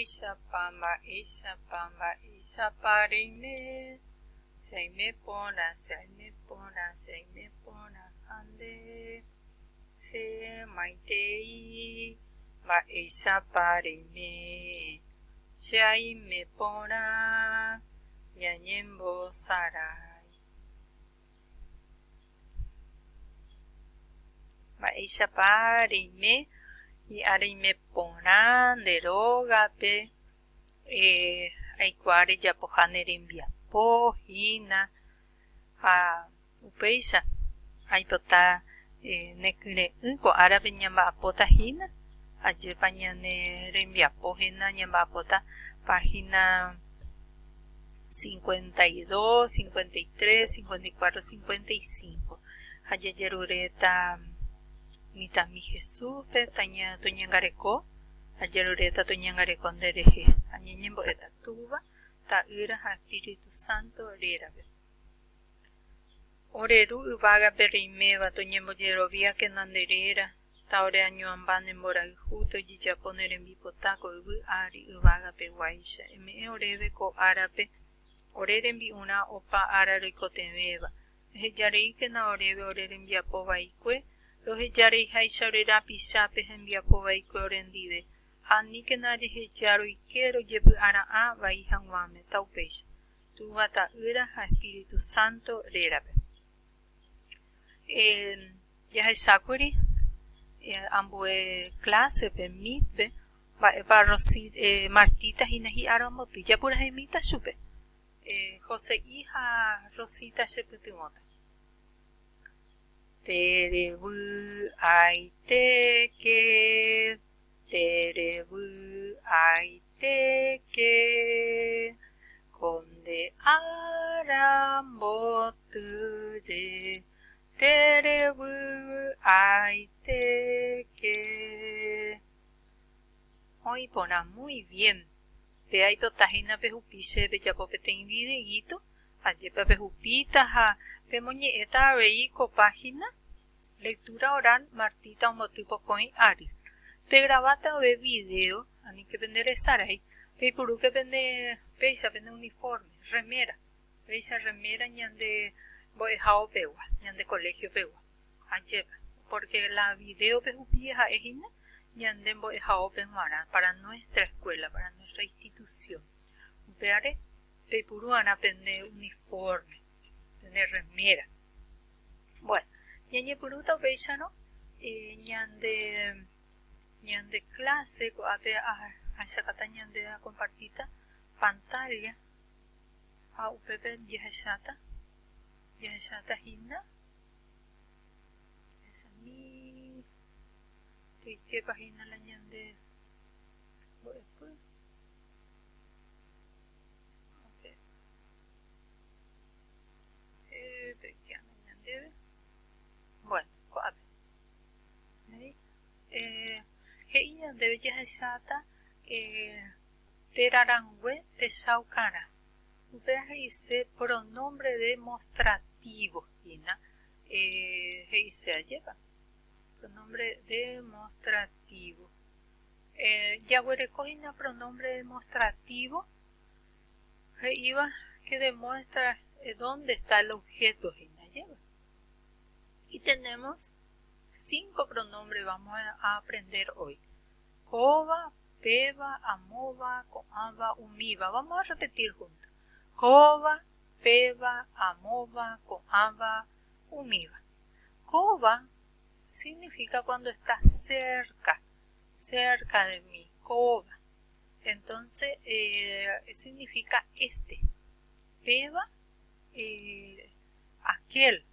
Isha pamba, Isha pamba, Isha parime. Sei me pona, sei me pona, sei me pona, ande. Se maitei, ba Isha parime. Sei me pona, yanyembo sarai. Ba Isha parime. Y arime pona derogape. Aikuari yapohanerimbia pohina upeisha aipota nekure ko arabe nyamba apota hina ayepa ñane rembia pohina nyamba apota página 52, 53, 54, 55 ayerureta mitami Jesús pe taña toñangareko ayerureta toñangareko ndereje añeñembo eta tuba ta ira ha Espíritu Santo rerabe oreru uvaga perimeva toñembo yerovia que nanderera ta ore año ambane mora justo y ya poner en bipotako uvu ari uvaga pe waisha me oreve ko arape oreren bi una opa araro ikotemeva hejarei que na oreve oreren bi apova ikwe lo hejarei haisha orera pisape en bi apova ikwe orendive hani que nadie hejaro ikero yebu ara a vai hangwame taupesha tu vata ira ha Espíritu Santo rerabe ya sakuri ambue clase pe mitbe va rosi Martita hinahi aromotu ya pura hemita supe José hija Rosita sheputimota terebu aiteke terebu aiteke konde aramboture terebu aiteke. Hoy pona muy bien. Pe hay potajina pejupiche pe yapope te videíto. Allí pe pejupita ha pe moñe eta veíco página. Lectura oral Martita un motivo coin ari. Pe grabata ve video. Ani que vender sarai. Pe puru que vende peisa vende uniforme. Remera. Peisa remera ñande voy jao pewa. Ñande colegio pewa. Allí porque la video pejupija es ina. Ñande voy jao pewa para nuestra escuela, para nuestra institución. Veare pe puru ana pende uniforme. Pende remera. Bueno. Ñañe puruta peisa no. Ñande clase a sacata ñande a compartita pantalla a upepe yahashata hinna esa mi qué página la ñande después okay pequeña ñande bueno coabe ella debe yahashata terarangüe de saukara dice pronombre demostrativo ¿no? Se lleva pronombre demostrativo ya recogina pronombre demostrativo iba que demuestra dónde está el objeto lleva y tenemos 5 pronombres vamos a aprender hoy Kova, peva, amova, coava, umiva vamos a repetir juntos Kova, peva, amova, coava, umiva. Kova significa cuando está cerca de mí. Kova. Entonces significa este. Peva, aquel.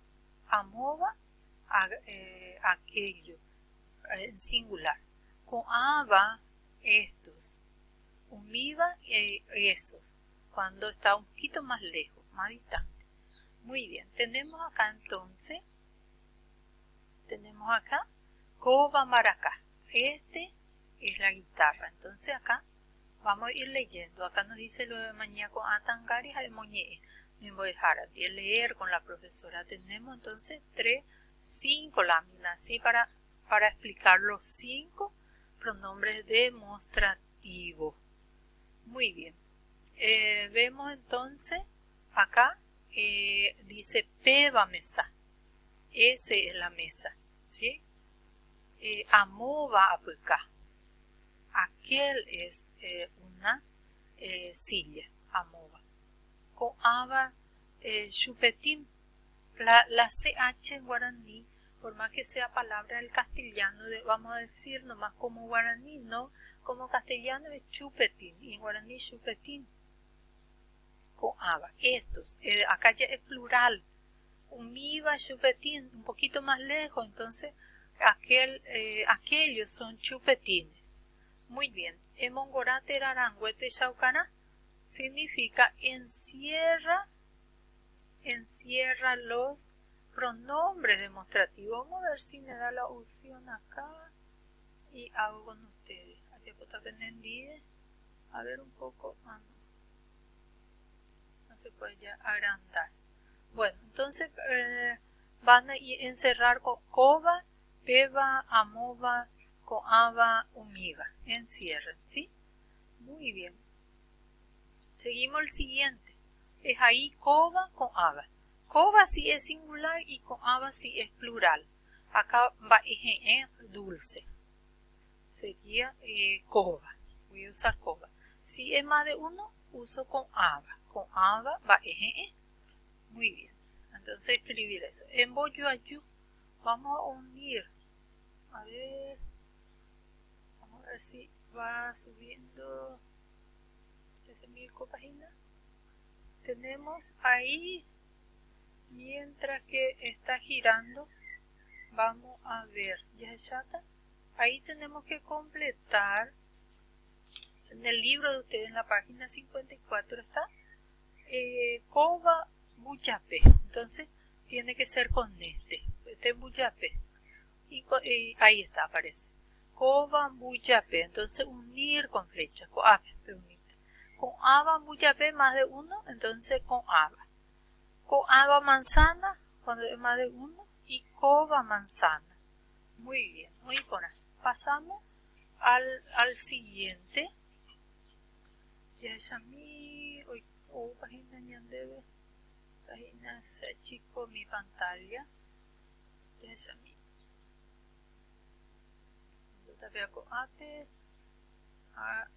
Amova, aquello. En singular. Coava, estos. Umiva, esos. Cuando está un poquito más lejos, más distante. Muy bien, tenemos acá entonces, Kova Maracá. Este es la guitarra. Entonces acá vamos a ir leyendo. Acá nos dice lo de mañaco atangari moñe. Me voy a dejar de leer con la profesora. Tenemos entonces 5 láminas, ¿sí? Para explicar los 5 pronombres demostrativos. Muy bien. Vemos entonces acá, dice peba mesa. Esa es la mesa, ¿sí? Amova apuka. Aquel es una silla, amova. Coaba chupetín. La CH en guaraní, por más que sea palabra del castellano, vamos a decir nomás como guaraní, no como castellano es chupetín, y en guaraní chupetín. Coaba, estos, acá ya es plural. Umiva, chupetín, un poquito más lejos, entonces aquellos son chupetines. Muy bien, emongorate raranguete chaucana significa encierra los pronombres demostrativos. Vamos a ver si me da la opción acá y hago con ustedes. A ver un poco, no se puede ya agrandar. Bueno, entonces van a encerrar con coba, peba, amova, coaba, umiva. Encierren, ¿sí? Muy bien. Seguimos el siguiente. Es ahí coba, coaba. Coba sí es singular y coaba sí es plural. Acá va dulce. Sería coba. Voy a usar coba. Si es más de uno, uso coaba. Coaba va Muy bien. Entonces escribir eso. En boyoayú vamos a unir. A ver. Vamos a ver si va subiendo. 13.000 páginas. Tenemos ahí, mientras que está girando, vamos a ver, ya chata. Ahí tenemos que completar, en el libro de ustedes, en la página 54 está, Coba Buyape. Entonces, tiene que ser con este Buyape. Y ahí está, aparece. Coba Buyape. Entonces, unir con flecha. Con aba buyape más de uno, entonces con aba. Coaba manzana, cuando es más de uno, y coba manzana. Muy bien, muy bien. Pasamos al siguiente. Ya mi página ñandebe, página se chico mi pantalla. Ya mi. Todavía coate. Ya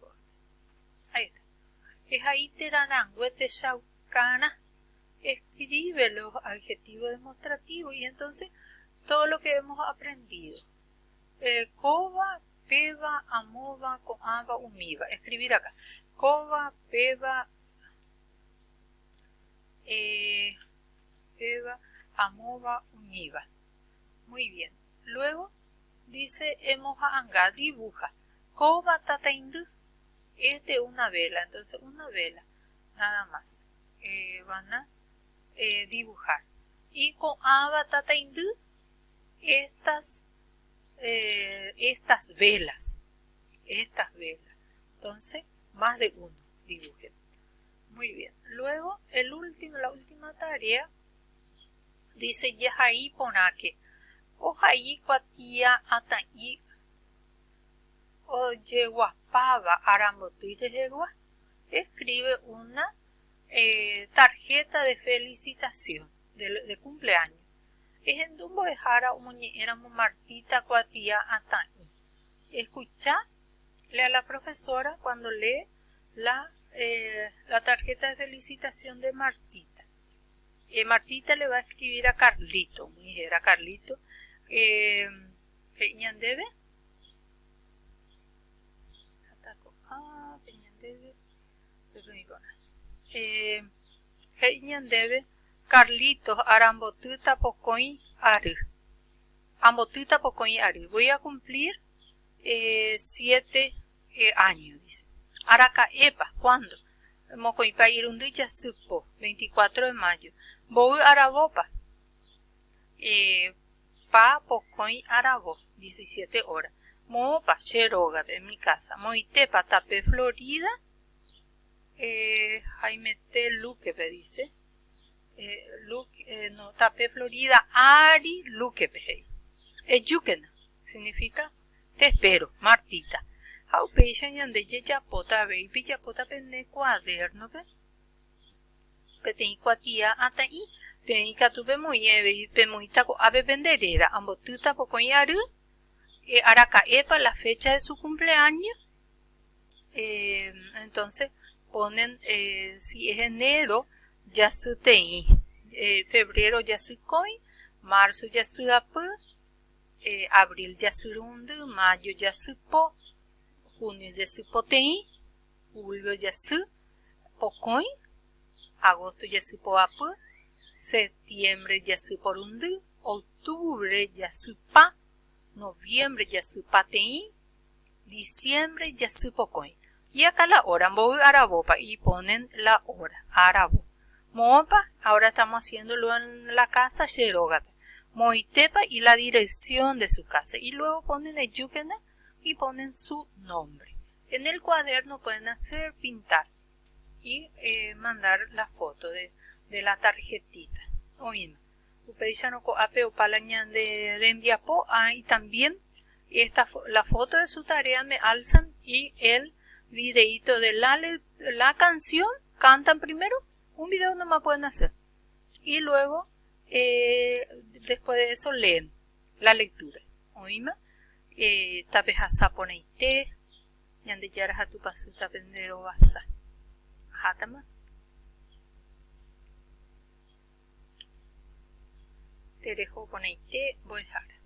coate. Ahí está. Es ahí teranangüete chaucana. Escribe los adjetivos demostrativos y entonces todo lo que hemos aprendido. Coba, peba, amova, coaba, umiva. Escribir acá. Coba, peba, peba, amova, umiva. Muy bien. Luego dice emoja anga, dibuja. Coba tataindu. Es de una vela, entonces una vela, nada más. Van a dibujar. Y con aba tataindu, estas velas. Entonces, más de uno dibujen. Muy bien. Luego, la última tarea dice yahaí ponake. Ojaí cuatía ataí o yeguapava arambotuire yegua. Escribe una tarjeta de felicitación de cumpleaños. Es en Dumbo de Jara éramos Martita cuatía ataí. Escuchale a la profesora cuando lee la tarjeta de felicitación de Martita. Martita le va a escribir a Carlito, a Carlito, ñandebe, ñandebe, Carlitos, arambotuta pocoin aru. Ambotuta pocoin aru. Voy a cumplir 7 años, dice. Araca epa, ¿cuándo? Mocoipa irunducha supo, 24 de mayo. Voy arabopa. Pa pocoin arabo, 17 horas. Mopa, cheroga, en mi casa. Moitepa, tapé Florida. Jaime T. Luquepe, dice. No, tapé Florida, Ari Luquepe. Yuken significa te espero, Martita. Haupeisha yande yapota ve y yapota pene cuaderno ve. Petei cuatia ata i pei catupe mueve pemuita co ave venderera ambotuta pocoyaru araca epa la fecha de su cumpleaños. Entonces ponen si es enero ya se tei, febrero ya se coi, marzo ya se apu, abril ya se rundu, mayo ya se po, junio ya se potei, julio ya se pocoi, agosto ya se po apu, septiembre ya se porundu, octubre ya se pa, noviembre ya se patei, diciembre ya se pocoi. Y acá la hora, voy arabopa y ponen la hora, arabo. Mopa, ahora estamos haciéndolo en la casa, Sheroga. Moitepa y la dirección de su casa. Y luego ponen el yukena y ponen su nombre. En el cuaderno pueden hacer pintar y mandar la foto de la tarjetita. Oído. Upedishano apeo palañan de enviapo. Y también la foto de su tarea me alzan y el videíto de la canción, cantan primero, un video nomás pueden hacer. Y luego, después de eso, leen la lectura. ¿Oíme? Tapejasa poneite, yande yaraja tu pasita pendero basa. Hatama. Te dejo poneite, voy a dejar.